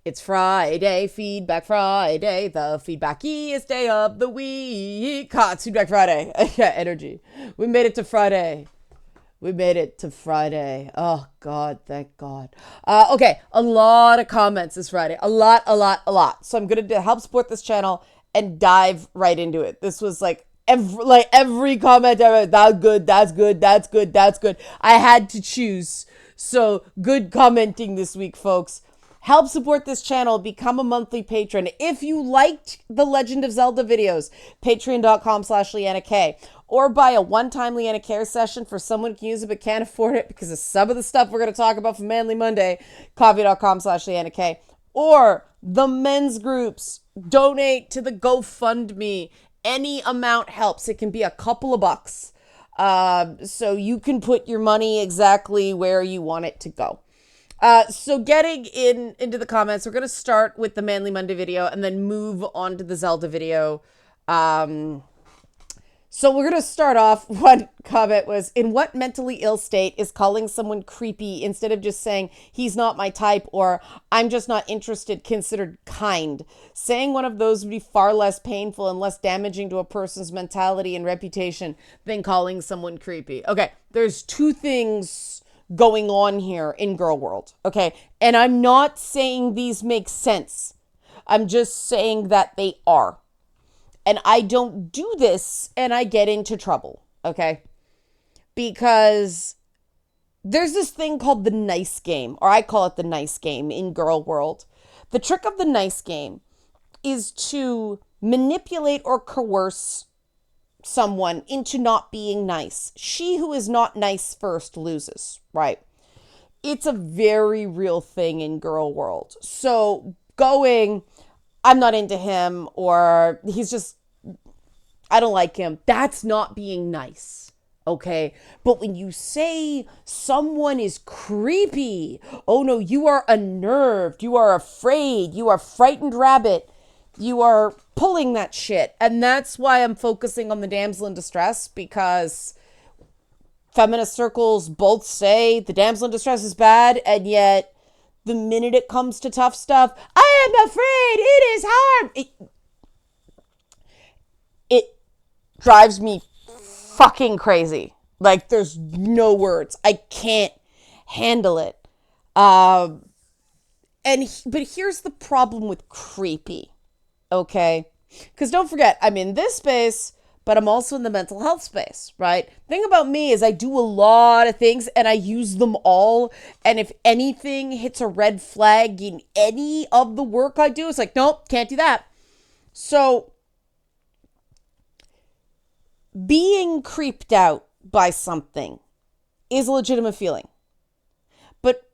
It's Friday, Feedback Friday, the feedbackiest day of the week. It's Feedback Friday. Yeah, energy. We made it to Friday. We made it to Friday. Oh, God, thank God. Okay, a lot of comments this Friday. A lot. So I'm going to help support this channel and dive right into it. This was like every comment, that's good, that's good, that's good, that's good. I had to choose. So good commenting this week, folks. Help support this channel. Become a monthly patron. If you liked the Legend of Zelda videos, patreon.com/LeannaK. Or buy a one-time Leanna Care session for someone who can use it but can't afford it because of some of the stuff we're going to talk about for Manly Monday. Coffee.com/LeannaK. Or the men's groups. Donate to the GoFundMe. Any amount helps. It can be a couple of bucks. So you can put your money exactly where you want it to go. So getting into the comments, we're going to start with the Manly Monday video and then move on to the Zelda video. So we're going to start off, one comment was, in what mentally ill state is calling someone creepy instead of just saying, he's not my type, or I'm just not interested, considered kind? Saying one of those would be far less painful and less damaging to a person's mentality and reputation than calling someone creepy. Okay, there's two things going on here in girl world, okay? And I'm not saying these make sense. I'm just saying that they are. And I don't do this and I get into trouble, okay? Because there's this thing called the nice game, or I call it the nice game in girl world. The trick of the nice game is to manipulate or coerce someone into not being nice. She who is not nice first loses, right? It's a very real thing in girl world. So going, I'm not into him, or he's just, I don't like him, that's not being nice, okay? But when you say someone is creepy, oh no, you are unnerved, you are afraid, you are frightened rabbit, you are pulling that shit. And that's why I'm focusing on the damsel in distress, because feminist circles both say the damsel in distress is bad, and yet the minute it comes to tough stuff, I am afraid, it is hard. It drives me fucking crazy. Like, there's no words. I can't handle it. But here's the problem with creepy. Okay? Because don't forget, I'm in this space, but I'm also in the mental health space, right? The thing about me is I do a lot of things and I use them all. And if anything hits a red flag in any of the work I do, it's like, nope, can't do that. So being creeped out by something is a legitimate feeling. But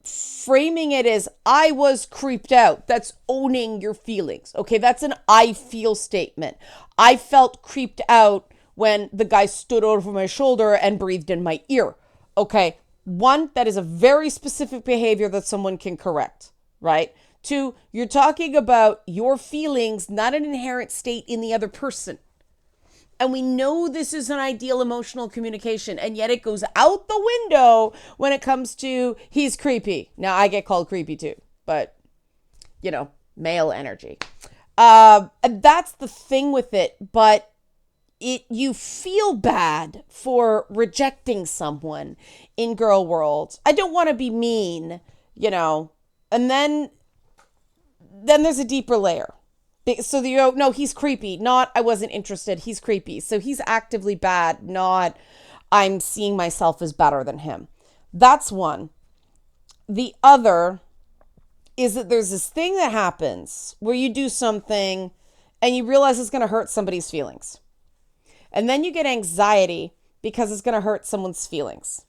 framing it as I was creeped out, that's owning your feelings. Okay, that's an I feel statement. I felt creeped out when the guy stood over my shoulder and breathed in my ear. Okay, one, that is a very specific behavior that someone can correct, right? Two, you're talking about your feelings, not an inherent state in the other person. And we know this is an ideal emotional communication, and yet it goes out the window when it comes to he's creepy. Now, I get called creepy too, but, you know, male energy. And that's the thing with it, but you feel bad for rejecting someone in girl world. I don't want to be mean, you know, and then there's a deeper layer. So you go, no, he's creepy, not I wasn't interested, he's creepy. So he's actively bad, not I'm seeing myself as better than him. That's one. The other is that there's this thing that happens where you do something and you realize it's going to hurt somebody's feelings. And then you get anxiety because it's going to hurt someone's feelings.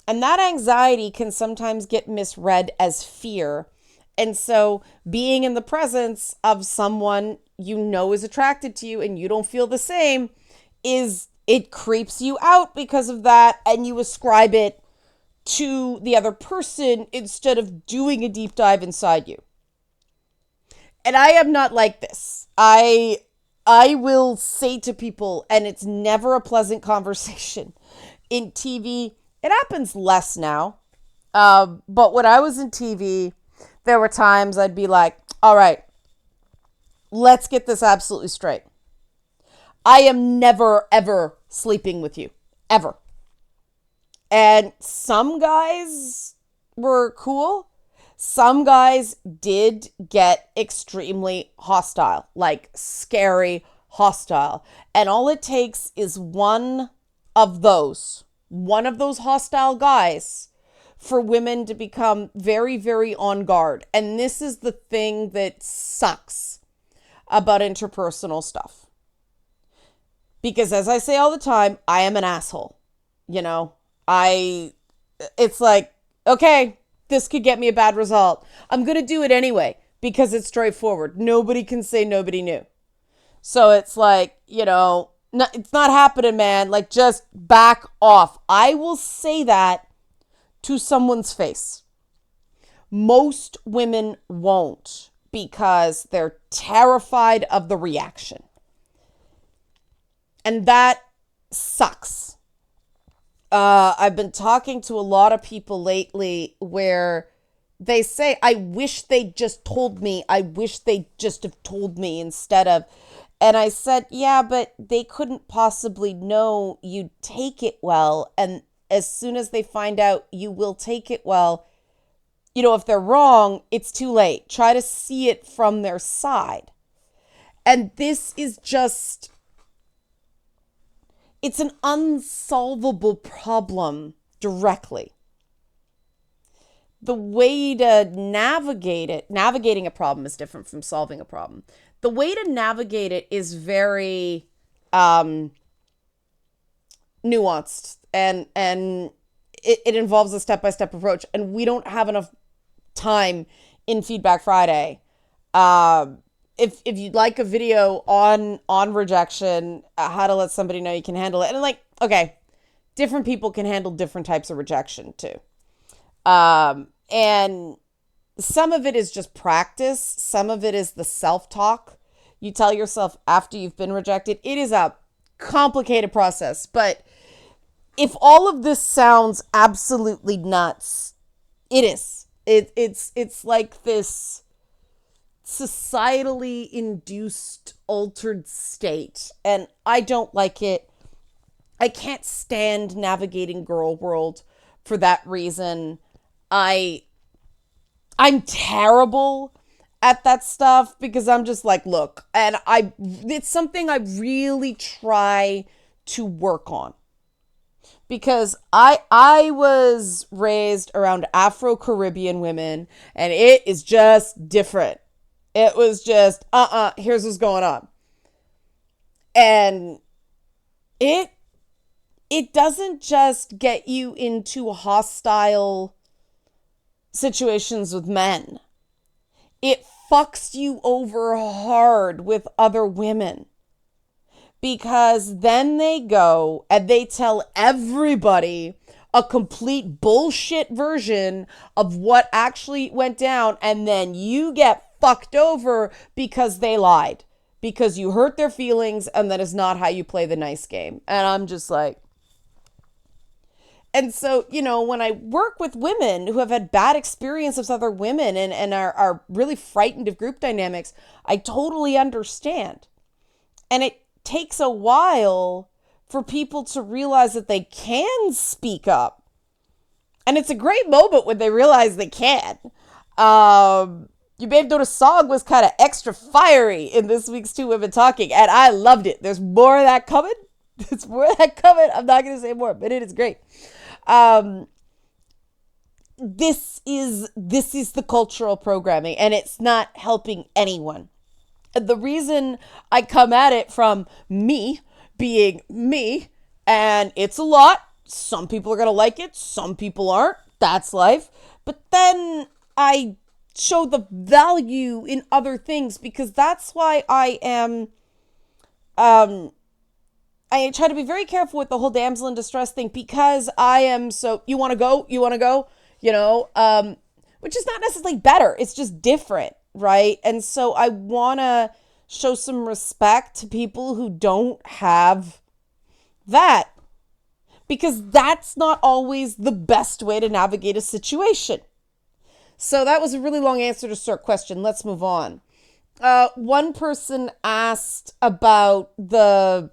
And that anxiety can sometimes get misread as fear. And so being in the presence of someone you know is attracted to you and you don't feel the same, it creeps you out because of that, and you ascribe it to the other person instead of doing a deep dive inside you. And I am not like this. I will say to people, and it's never a pleasant conversation. In TV, it happens less now. But when I was in TV, There were times I'd be like, all right, let's get this absolutely straight. I am never, ever sleeping with you. Ever. And some guys were cool. Some guys did get extremely hostile, like scary hostile. And all it takes is of one of those hostile guys for women to become very, very on guard. And this is the thing that sucks about interpersonal stuff. Because as I say all the time, I am an asshole. You know, it's like, okay, this could get me a bad result. I'm going to do it anyway because it's straightforward. Nobody can say nobody knew. So it's like, it's not happening, man. Like, just back off. I will say that to someone's face. Most women won't because they're terrified of the reaction. And that sucks. I've been talking to a lot of people lately where they say, I wish they just told me. I wish they just have told me instead of. And I said, yeah, but they couldn't possibly know you'd take it well. And as soon as they find out you will take it well, if they're wrong, it's too late. Try to see it from their side. And this is just, it's an unsolvable problem directly. The way to navigating a problem is different from solving a problem. The way to navigate it is very nuanced and it involves a step-by-step approach. And we don't have enough time in Feedback Friday. If you'd like a video on rejection, how to let somebody know you can handle it. And okay, different people can handle different types of rejection too. And some of it is just practice. Some of it is the self-talk you tell yourself after you've been rejected. It is a complicated process, but if all of this sounds absolutely nuts, it is. It's like this societally induced altered state, and I don't like it. I can't stand navigating girl world for that reason. I'm terrible at that stuff because I'm just like, look, and it's something I really try to work on. Because I was raised around Afro-Caribbean women, and it is just different. It was just, here's what's going on. And it doesn't just get you into hostile situations with men. It fucks you over hard with other women. Because then they go and they tell everybody a complete bullshit version of what actually went down. And then you get fucked over because they lied. Because you hurt their feelings and that is not how you play the nice game. And I'm just like... And so, when I work with women who have had bad experiences with other women and are really frightened of group dynamics, I totally understand. And it takes a while for people to realize that they can speak up. And it's a great moment when they realize they can. You may have noticed song was kind of extra fiery in this week's Two Women Talking, and I loved it. There's more of that coming. There's more of that coming. I'm not going to say more, but it is great. This is the cultural programming, and it's not helping anyone. The reason I come at it from me being me, and it's a lot. Some people are going to like it. Some people aren't. That's life. But then I show the value in other things because that's why I am, I try to be very careful with the whole damsel in distress thing because I am so, you want to go, which is not necessarily better. It's just different. Right. And so I want to show some respect to people who don't have that because that's not always the best way to navigate a situation. So that was a really long answer to a short question. Let's move on. One person asked about the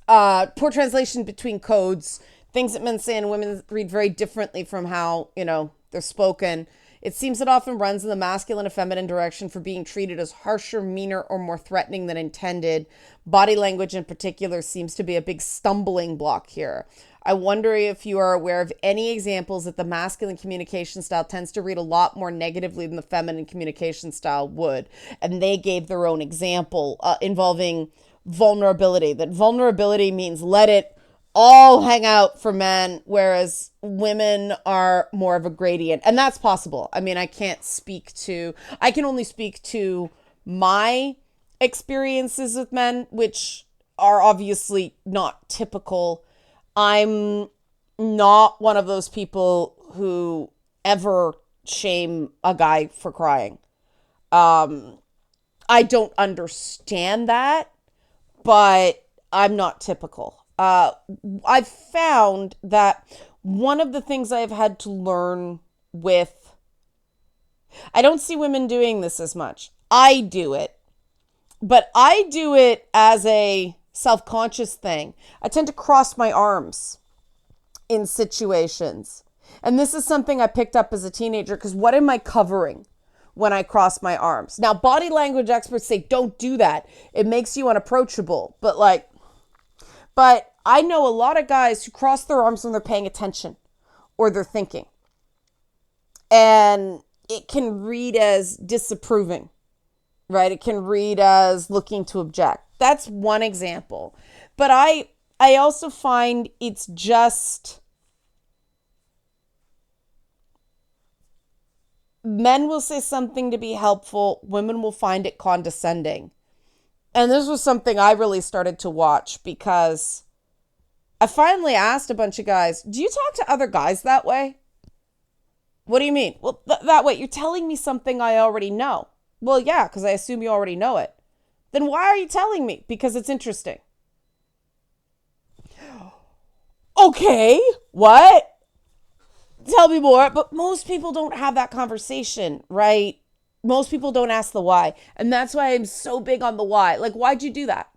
poor translation between codes, things that men say and women read very differently from how, they're spoken. It seems it often runs in the masculine and feminine direction for being treated as harsher, meaner, or more threatening than intended. Body language in particular seems to be a big stumbling block here. I wonder if you are aware of any examples that the masculine communication style tends to read a lot more negatively than the feminine communication style would. And they gave their own example involving vulnerability. That vulnerability means let it all hang out for men, whereas women are more of a gradient. And that's possible. I mean, I can only speak to my experiences with men, which are obviously not typical. I'm not one of those people who ever shame a guy for crying. I don't understand that, but I'm not typical. I've found that one of the things I've had to learn with, I don't see women doing this as much. I do it, but I do it as a self-conscious thing. I tend to cross my arms in situations. And this is something I picked up as a teenager because what am I covering when I cross my arms? Now, body language experts say don't do that. It makes you unapproachable. But I know a lot of guys who cross their arms when they're paying attention or they're thinking. And it can read as disapproving, right? It can read as looking to object. That's one example. But I also find it's just men will say something to be helpful. Women will find it condescending. And this was something I really started to watch because I finally asked a bunch of guys, do you talk to other guys that way? What do you mean? Well, that way. You're telling me something I already know. Well, yeah, because I assume you already know it. Then why are you telling me? Because it's interesting. Okay, what? Tell me more. But most people don't have that conversation, right? Most people don't ask the why. And that's why I'm so big on the why. Like, why'd you do that?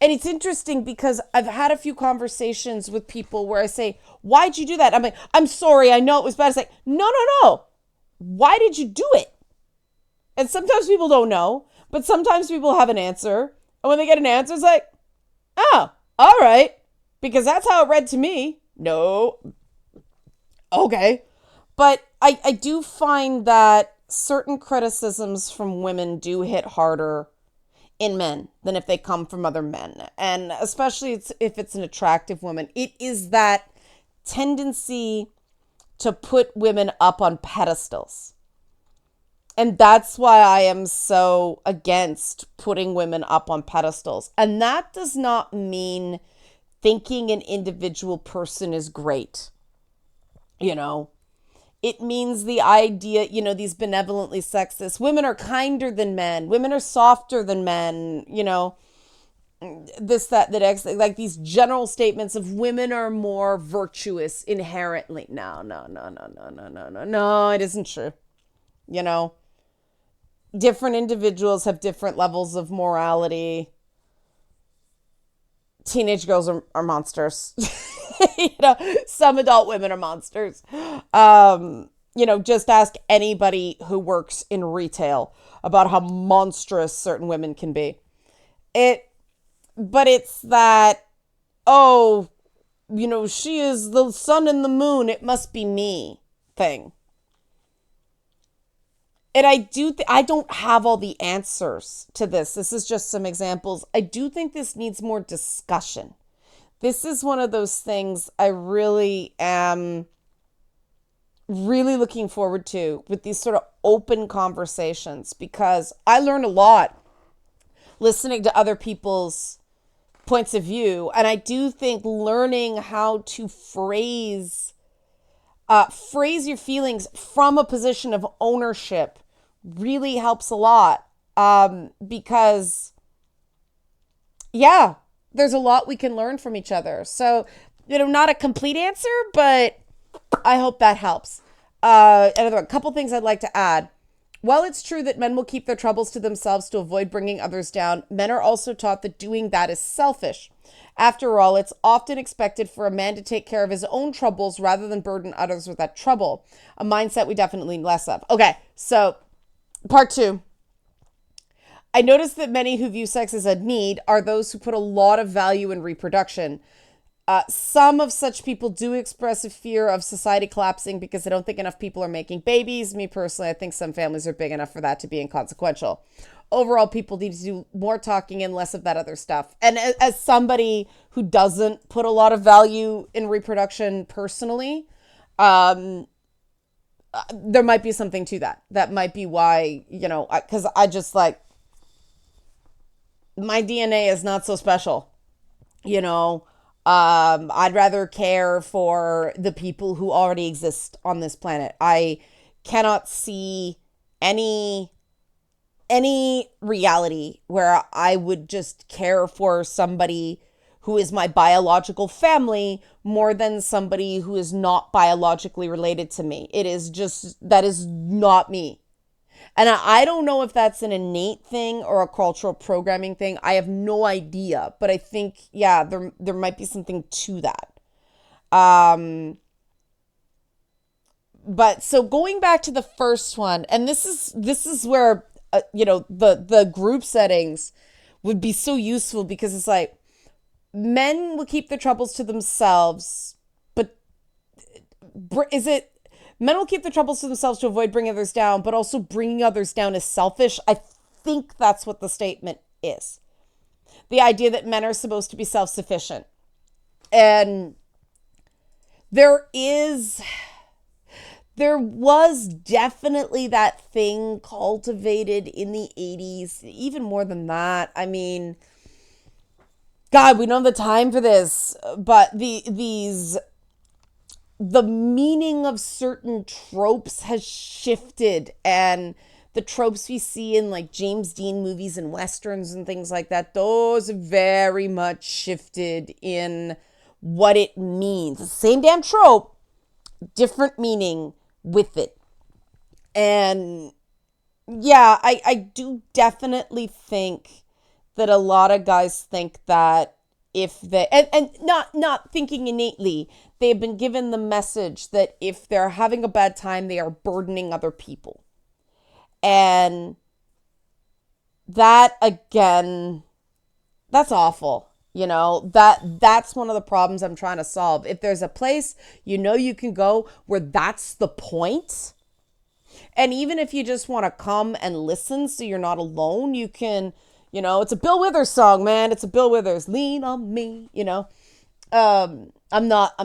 And it's interesting because I've had a few conversations with people where I say, why'd you do that? I'm like, I'm sorry. I know it was bad. It's like, no. Why did you do it? And sometimes people don't know, but sometimes people have an answer. And when they get an answer, it's like, oh, all right. Because that's how it read to me. No. Okay. But I do find that certain criticisms from women do hit harder in men than if they come from other men. And especially if it's an attractive woman, it is that tendency to put women up on pedestals. And that's why I am so against putting women up on pedestals. And that does not mean thinking an individual person is great. It means the idea, these benevolently sexist, women are kinder than men, women are softer than men, this, that, X, like these general statements of women are more virtuous inherently. No, it isn't true. Different individuals have different levels of morality. Teenage girls are monsters. Some adult women are monsters. Just ask anybody who works in retail about how monstrous certain women can be. But it's that, she is the sun and the moon, it must be me thing. And I don't have all the answers to this. This is just some examples. I do think this needs more discussion. This is one of those things I really am really looking forward to with these sort of open conversations, because I learn a lot listening to other people's points of view. And I do think learning how to phrase your feelings from a position of ownership really helps a lot. Because, there's a lot we can learn from each other. So, not a complete answer, but I hope that helps. Another one, couple things I'd like to add. While it's true that men will keep their troubles to themselves to avoid bringing others down, men are also taught that doing that is selfish. After all, it's often expected for a man to take care of his own troubles rather than burden others with that trouble. A mindset we definitely need less of. Okay, so part two. I noticed that many who view sex as a need are those who put a lot of value in reproduction. Some of such people do express a fear of society collapsing because they don't think enough people are making babies. Me personally, I think some families are big enough for that to be inconsequential. Overall, people need to do more talking and less of that other stuff. And as somebody who doesn't put a lot of value in reproduction personally, there might be something to that. That might be why, because I just like, my DNA is not so special, you know. I'd rather care for the people who already exist on this planet. I cannot see any reality where I would just care for somebody who is my biological family more than somebody who is not biologically related to me. It is just, that is not me. And I don't know if that's an innate thing or a cultural programming thing. I have no idea. But I think, yeah, there might be something to that. But so going back to the first one, and this is where the group settings would be so useful, because it's like men will keep their troubles to themselves, but is it men will keep their troubles to themselves to avoid bringing others down, but also bringing others down is selfish? I think that's what the statement is. The idea that men are supposed to be self-sufficient. And there was definitely that thing cultivated in the 80s, even more than that. I mean, God, we don't have the time for this, but the meaning of certain tropes has shifted, and the tropes we see in like James Dean movies and westerns and things like that, those have very much shifted in what it means. The same damn trope, different meaning with it. And yeah, I do definitely think that a lot of guys think that if they, and not thinking innately, they've been given the message that if they're having a bad time, they are burdening other people. And that, again, that's awful. That's one of the problems I'm trying to solve. If there's a place you can go where that's the point, and even if you just want to come and listen so you're not alone, you can, it's a Bill Withers song, man. It's a Bill Withers, Lean on Me, I'm not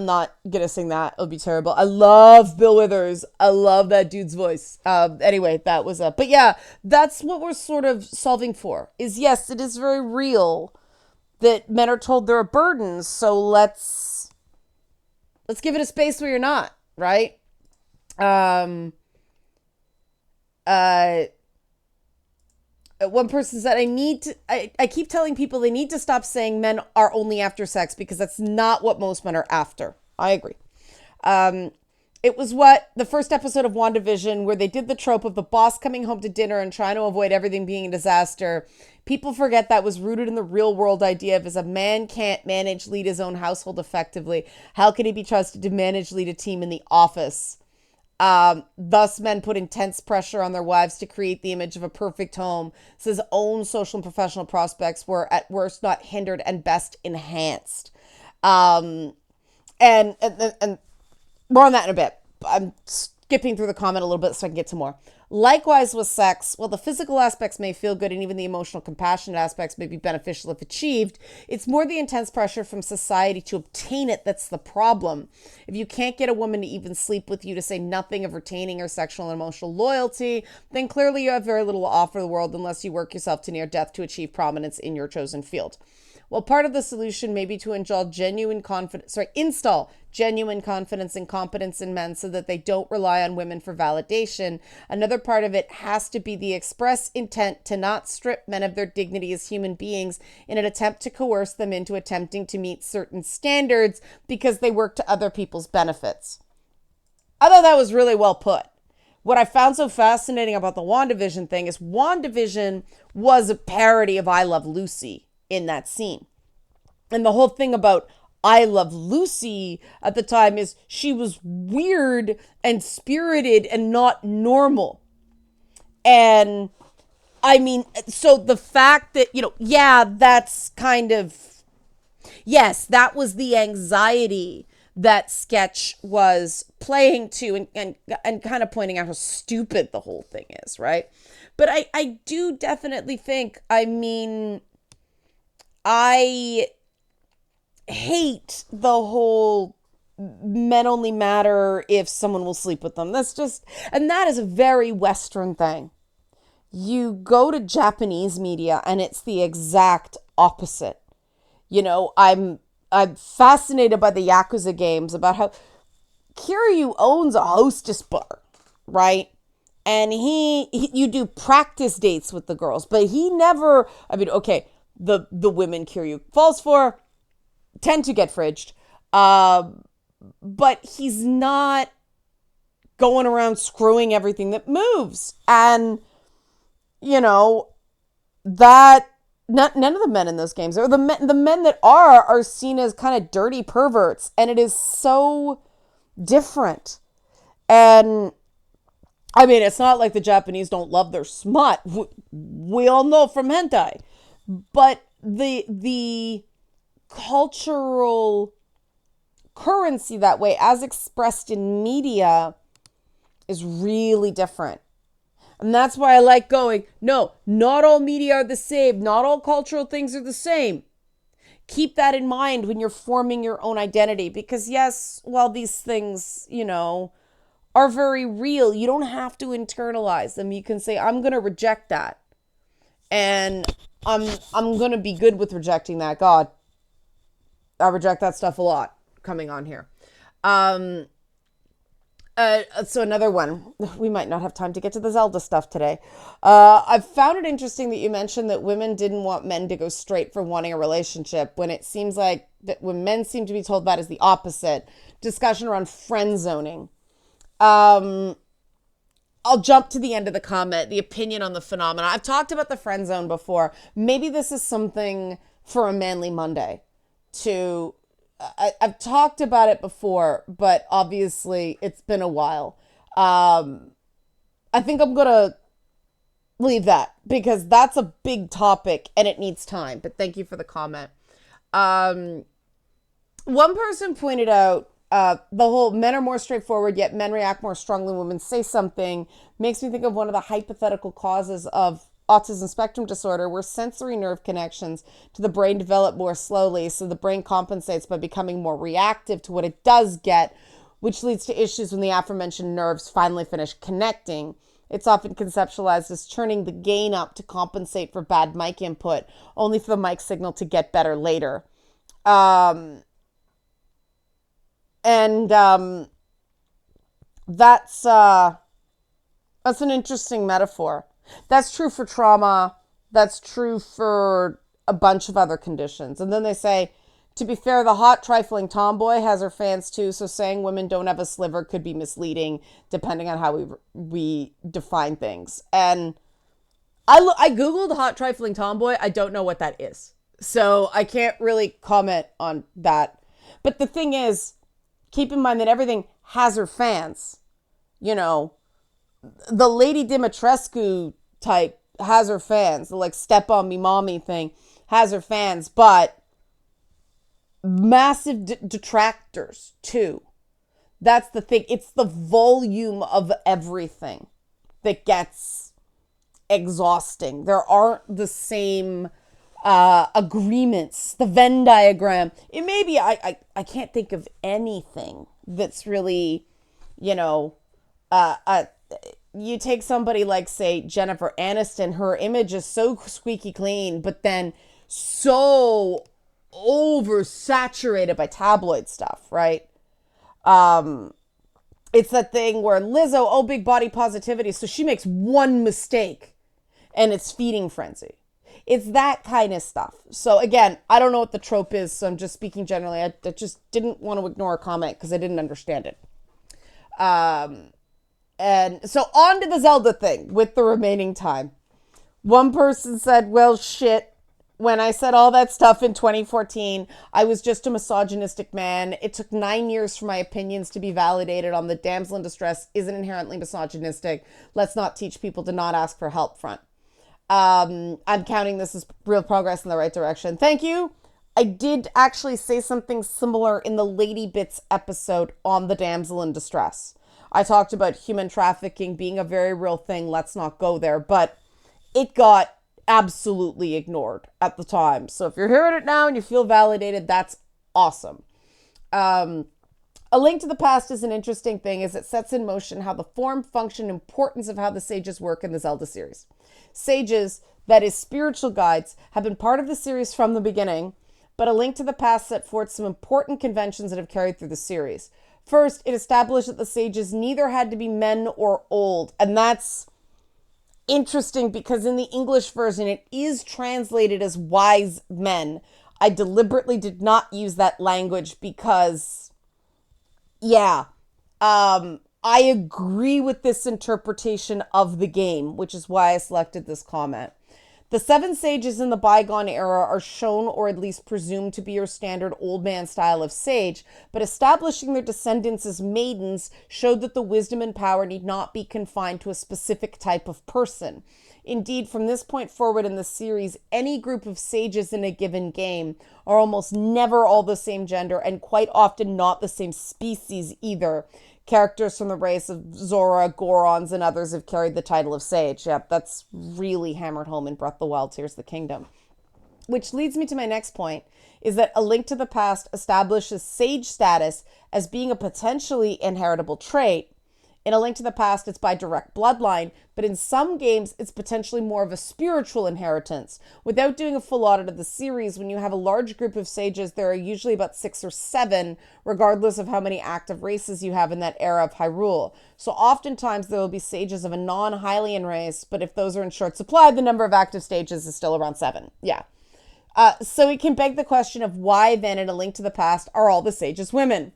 gonna sing that. It'll be terrible. I love Bill Withers. I love that dude's voice. Anyway, that was but yeah, that's what we're sort of solving for. Is, yes, it is very real that men are told they're a burden. So let's give it a space where you're not, right? One person said, I keep telling people they need to stop saying men are only after sex, because that's not what most men are after. I agree. It was what the first episode of WandaVision, where they did the trope of the boss coming home to dinner and trying to avoid everything being a disaster. People forget that was rooted in the real world idea of, as a man can't lead his own household effectively, how can he be trusted to lead a team in the office? Thus, men put intense pressure on their wives to create the image of a perfect home, so his own social and professional prospects were at worst not hindered and best enhanced. And more on that in a bit. I'm skipping through the comment a little bit so I can get to more. Likewise with sex, while the physical aspects may feel good and even the emotional, compassionate aspects may be beneficial if achieved, it's more the intense pressure from society to obtain it that's the problem. If you can't get a woman to even sleep with you, to say nothing of retaining her sexual and emotional loyalty, then clearly you have very little to offer the world unless you work yourself to near death to achieve prominence in your chosen field. Well, part of the solution may be to install genuine confidence and competence in men so that they don't rely on women for validation. Another part of it has to be the express intent to not strip men of their dignity as human beings in an attempt to coerce them into attempting to meet certain standards because they work to other people's benefits. I thought that was really well put. What I found so fascinating about the WandaVision thing is WandaVision was a parody of I Love Lucy in that scene. And the whole thing about I Love Lucy at the time is she was weird and spirited and not normal. And I mean, so the fact that, yeah, that's kind of, yes, that was the anxiety that sketch was playing to and kind of pointing out how stupid the whole thing is, right? But I do definitely think, I mean, I hate the whole men only matter if someone will sleep with them. That's just, and that is a very Western thing. You go to Japanese media and it's the exact opposite. I'm fascinated by the Yakuza games, about how Kiryu owns a hostess bar, right? And you do practice dates with the girls, but he never, I mean, okay, the women Kiryu falls for tend to get fridged. But he's not going around screwing everything that moves. And, that none of the men in those games, or the men that are seen as kind of dirty perverts. And it is so different. And I mean, it's not like the Japanese don't love their smut. We all know from hentai. But the cultural currency that way, as expressed in media, is really different. And that's why I like going, no, not all media are the same. Not all cultural things are the same. Keep that in mind when you're forming your own identity. Because yes, while these things, are very real, you don't have to internalize them. You can say, I'm going to reject that. And I'm going to be good with rejecting that. God, I reject that stuff a lot coming on here. So another one, we might not have time to get to the Zelda stuff today. I've found it interesting that you mentioned that women didn't want men to go straight for wanting a relationship, when it seems like that when men seem to be told that is the opposite. Discussion around friend zoning. I'll jump to the end of the comment, the opinion on the phenomena. I've talked about the friend zone before. Maybe this is something for a Manly Monday to... I've talked about it before, but obviously it's been a while. I think I'm going to leave that because that's a big topic and it needs time. But thank you for the comment. One person pointed out the whole men are more straightforward, yet men react more strongly when women say something. Makes me think of one of the hypothetical causes of autism spectrum disorder, where sensory nerve connections to the brain develop more slowly, so the brain compensates by becoming more reactive to what it does get, which leads to issues when the aforementioned nerves finally finish connecting. It's often conceptualized as turning the gain up to compensate for bad mic input, only for the mic signal to get better later. That's an interesting metaphor. That's true for trauma. That's true for a bunch of other conditions. And then they say, to be fair, the hot trifling tomboy has her fans too, so saying women don't have a sliver could be misleading depending on how we define things. And I Googled hot trifling tomboy. I don't know what that is. So I can't really comment on that. But the thing is, keep in mind that everything has her fans. The Lady Dimitrescu type has her fans. The step on me mommy thing has her fans, but massive detractors too. That's the thing. It's the volume of everything that gets exhausting. There aren't the same agreements. The Venn diagram. It may be, I can't think of anything that's really, you take somebody like, say, Jennifer Aniston, her image is so squeaky clean, but then so oversaturated by tabloid stuff, right? It's that thing where Lizzo, oh, big body positivity, so she makes one mistake and it's feeding frenzy. It's that kind of stuff. So again, I don't know what the trope is, so I'm just speaking generally. I just didn't want to ignore a comment because I didn't understand it. And so on to the Zelda thing with the remaining time. One person said, well, shit. When I said all that stuff in 2014, I was just a misogynistic man. It took 9 years for my opinions to be validated on the damsel in distress isn't inherently misogynistic. Let's not teach people to not ask for help front. I'm counting this as real progress in the right direction. Thank you. I did actually say something similar in the Lady Bits episode on the damsel in distress. I talked about human trafficking being a very real thing. Let's not go there. But it got absolutely ignored at the time. So if you're hearing it now and you feel validated, that's awesome. A Link to the Past is an interesting thing as it sets in motion how the form, function, importance of how the sages work in the Zelda series. Sages, that is spiritual guides, have been part of the series from the beginning, but A Link to the Past set forth some important conventions that have carried through the series. First, it established that the sages neither had to be men or old, and that's interesting because in the English version it is translated as wise men. I deliberately did not use that language because, yeah, I agree with this interpretation of the game, which is why I selected this comment. The 7 sages in the bygone era are shown or at least presumed to be your standard old man style of sage, but establishing their descendants as maidens showed that the wisdom and power need not be confined to a specific type of person. Indeed, from this point forward in the series, any group of sages in a given game are almost never all the same gender and quite often not the same species either. Characters from the race of Zora, Gorons, and others have carried the title of sage. Yep, that's really hammered home in Breath of the Wild, Tears of the Kingdom. Which leads me to my next point, is that A Link to the Past establishes sage status as being a potentially inheritable trait. In A Link to the Past, it's by direct bloodline, but in some games, it's potentially more of a spiritual inheritance. Without doing a full audit of the series, when you have a large group of sages, there are usually about 6 or 7, regardless of how many active races you have in that era of Hyrule. So oftentimes, there will be sages of a non-Hylian race, but if those are in short supply, the number of active stages is still around 7. Yeah. So it can beg the question of why then in A Link to the Past are all the sages women?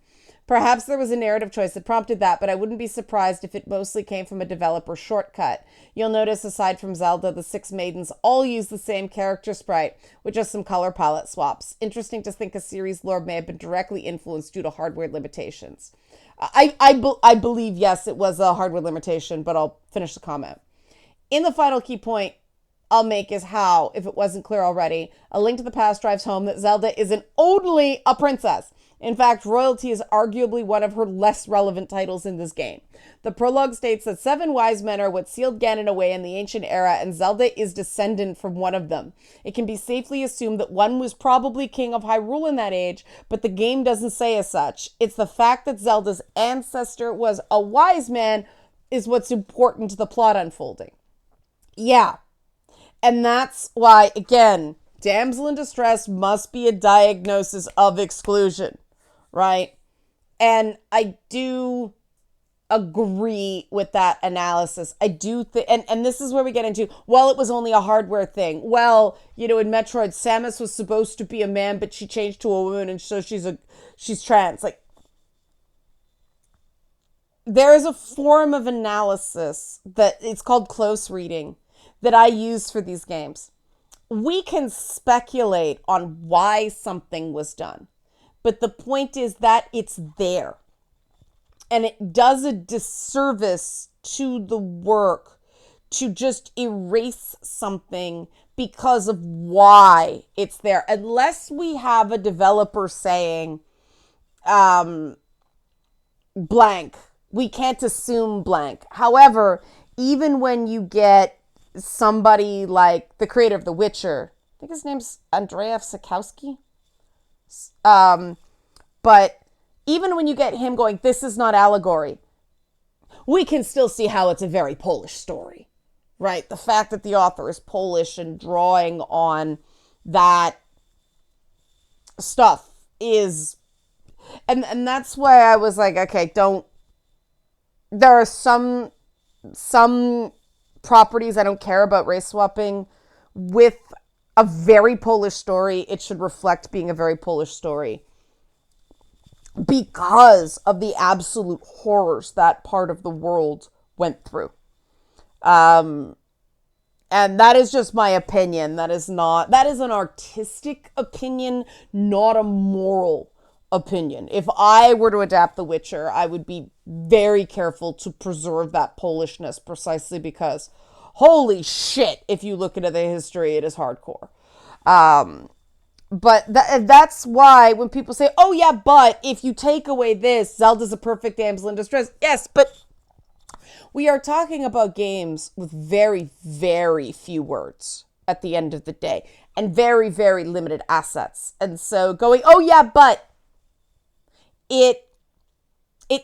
Perhaps there was a narrative choice that prompted that, but I wouldn't be surprised if it mostly came from a developer shortcut. You'll notice, aside from Zelda, the 6 maidens all use the same character sprite, with just some color palette swaps. Interesting to think a series lore may have been directly influenced due to hardware limitations. I believe, yes, it was a hardware limitation, but I'll finish the comment. In the final key point I'll make is how, if it wasn't clear already, A Link to the Past drives home that Zelda isn't only a princess. In fact, royalty is arguably one of her less relevant titles in this game. The prologue states that 7 wise men are what sealed Ganon away in the ancient era, and Zelda is descendant from one of them. It can be safely assumed that one was probably king of Hyrule in that age, but the game doesn't say as such. It's the fact that Zelda's ancestor was a wise man is what's important to the plot unfolding. Yeah. And that's why, again, damsel in distress must be a diagnosis of exclusion, right? And I do agree with that analysis. I do think, and this is where we get into, well, it was only a hardware thing. Well, you know, in Metroid, Samus was supposed to be a man, but she changed to a woman, and so she's trans. Like, there is a form of analysis that it's called close reading that I use for these games. We can speculate on why something was done, but the point is that it's there. And it does a disservice to the work to just erase something because of why it's there. Unless we have a developer saying, blank, we can't assume blank. However, even when you get somebody like the creator of The Witcher, I think his name's Andrzej Sapkowski. But even when you get him going, this is not allegory, we can still see how it's a very Polish story, right? The fact that the author is Polish and drawing on that stuff is, and that's why I was like, okay, there are some properties I don't care about race swapping with a very Polish story. It should reflect being a very Polish story. because of the absolute horrors that part of the world went through. Um, and that is just my opinion. That is an artistic opinion, not a moral opinion. If I were to adapt The Witcher, I would be very careful to preserve that Polishness precisely because holy shit, if you look into the history, it is hardcore. But that's why when people say, oh yeah, but if you take away this, Zelda's a perfect damsel in distress. Yes, but we are talking about games with very, very few words at the end of the day and very, very limited assets. And so going, oh yeah, but it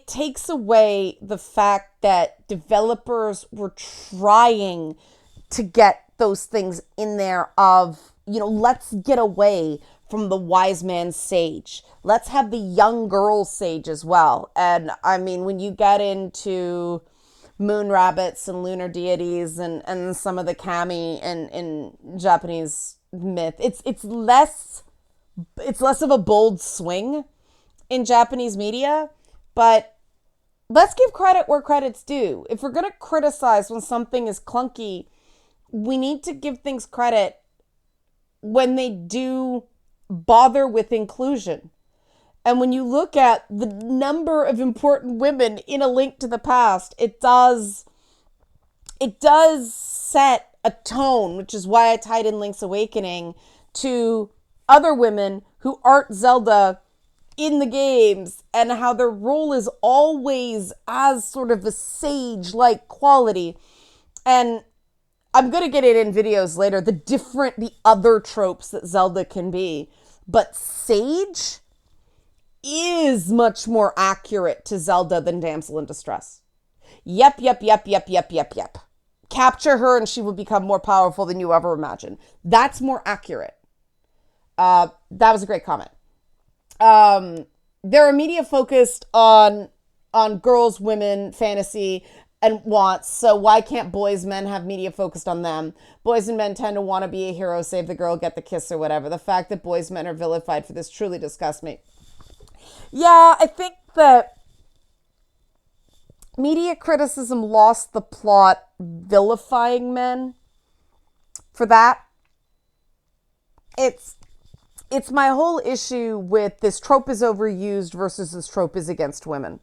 takes away the fact that developers were trying to get those things in there of, let's get away from the wise man sage. Let's have the young girl sage as well. And I mean, when you get into moon rabbits and lunar deities and some of the kami in Japanese myth, it's less of a bold swing in Japanese media, but let's give credit where credit's due. If we're going to criticize when something is clunky, we need to give things credit when they do bother with inclusion. And when you look at the number of important women in A Link to the Past, it does set a tone, which is why I tied in Link's Awakening to other women who aren't Zelda in the games and how their role is always as sort of a sage-like quality. And I'm going to get it in videos later, the other tropes that Zelda can be. But sage is much more accurate to Zelda than damsel in distress. Yep. Capture her and she will become more powerful than you ever imagined. That's more accurate. That was a great comment. There are media focused on girls, women, fantasy, and wants. So why can't men have media focused on them? Boys and men tend to want to be a hero, save the girl, get the kiss or whatever. The fact that men are vilified for this truly disgusts me. Yeah, I think that media criticism lost the plot vilifying men for that. It's my whole issue with this trope is overused versus this trope is against women.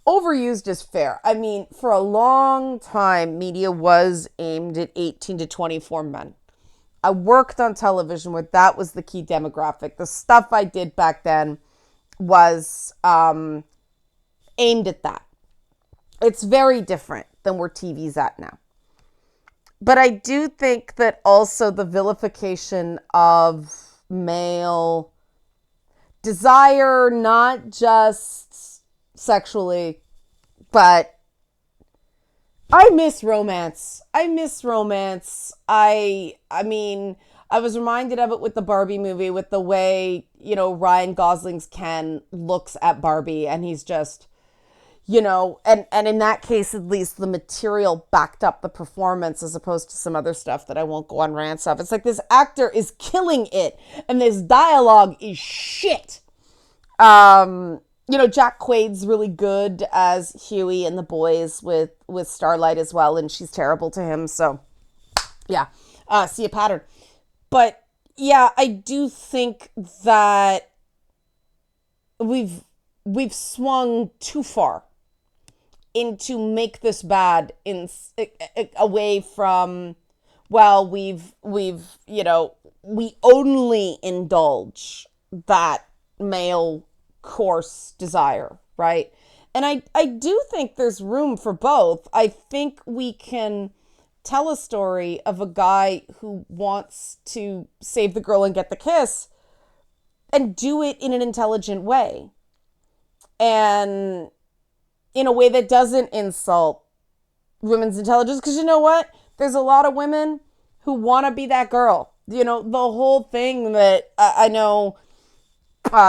Overused is fair. I mean, for a long time, media was aimed at 18 to 24 men. I worked on television where that was the key demographic. The stuff I did back then was aimed at that. It's very different than where TV's at now. But I do think that also the vilification of male desire, not just sexually, but I miss romance. I mean, I was reminded of it with the Barbie movie, with the way, Ryan Gosling's Ken looks at Barbie, and he's just, and in that case, at least the material backed up the performance as opposed to some other stuff that I won't go on rants of. It's like this actor is killing it and this dialogue is shit. Jack Quaid's really good as Huey and the boys with Starlight as well, and she's terrible to him. So yeah, see a pattern. But yeah, I do think that we've swung too far into make this bad away from, well, we only indulge that male coarse desire, right? And I do think there's room for both. I think we can tell a story of a guy who wants to save the girl and get the kiss and do it in an intelligent way. And in a way that doesn't insult women's intelligence. Because you know what? There's a lot of women who want to be that girl. The whole thing that I know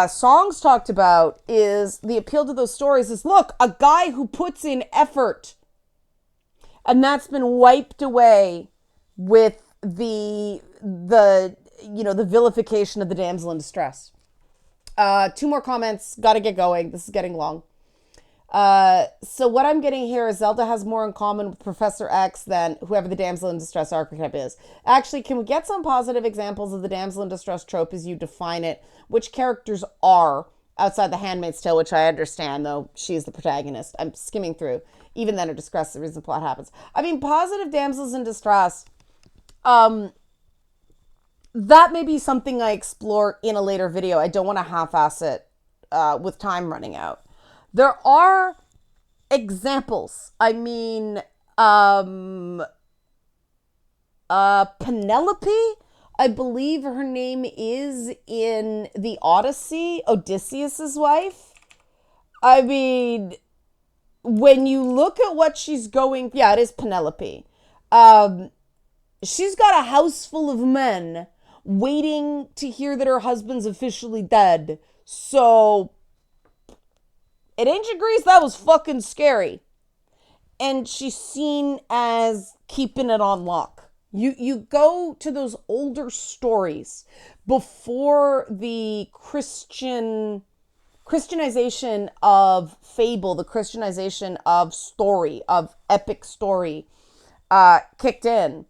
songs talked about is the appeal to those stories is, look, a guy who puts in effort. And that's been wiped away with the vilification of the damsel in distress. Two more comments. Got to get going. This is getting long. So what I'm getting here is Zelda has more in common with Professor X than whoever the damsel in distress archetype is. Actually, can we get some positive examples of the damsel in distress trope as you define it? Which characters are outside the Handmaid's Tale, which I understand, though she's the protagonist. I'm skimming through. Even then, it describes the reason the plot happens. I mean, positive damsels in distress. That may be something I explore in a later video. I don't want to half-ass it with time running out. There are examples. I mean, Penelope, I believe her name is in the Odyssey, Odysseus's wife. I mean, when you look at what she's going, yeah, it is Penelope. She's got a house full of men waiting to hear that her husband's officially dead. So, in ancient Greece, that was fucking scary. And she's seen as keeping it on lock. You go to those older stories before the Christianization of fable, the Christianization of story, of epic story, kicked in.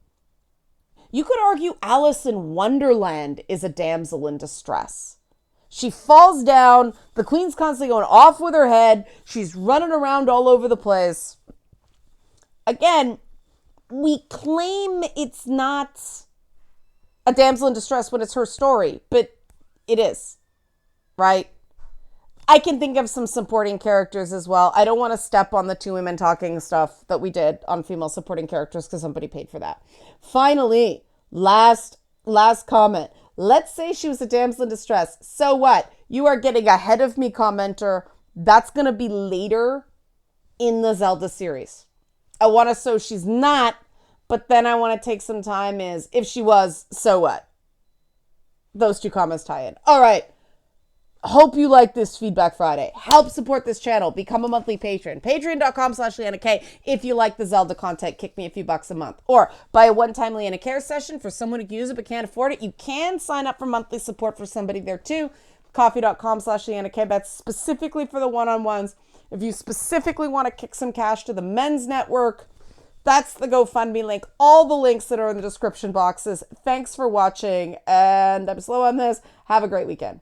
You could argue Alice in Wonderland is a damsel in distress. She falls down. The queen's constantly going off with her head. She's running around all over the place. Again, we claim it's not a damsel in distress when it's her story, but it is, right? I can think of some supporting characters as well. I don't want to step on the two women talking stuff that we did on female supporting characters because somebody paid for that. Finally, last comment. Let's say she was a damsel in distress. So what? You are getting ahead of me, commenter. That's going to be later in the Zelda series. I want to show she's not, but then I want to take some time is, if she was, so what? Those two comments tie in. All right. Hope you like this Feedback Friday. Help support this channel. Become a monthly patron. Patreon.com/LeannaK. If you like the Zelda content, kick me a few bucks a month. Or buy a one-time Leanna Care session for someone who can use it but can't afford it. You can sign up for monthly support for somebody there too. Coffee.com/LeannaK. That's specifically for the one-on-ones. If you specifically want to kick some cash to the men's network, that's the GoFundMe link. All the links that are in the description boxes. Thanks for watching, and I'm slow on this. Have a great weekend.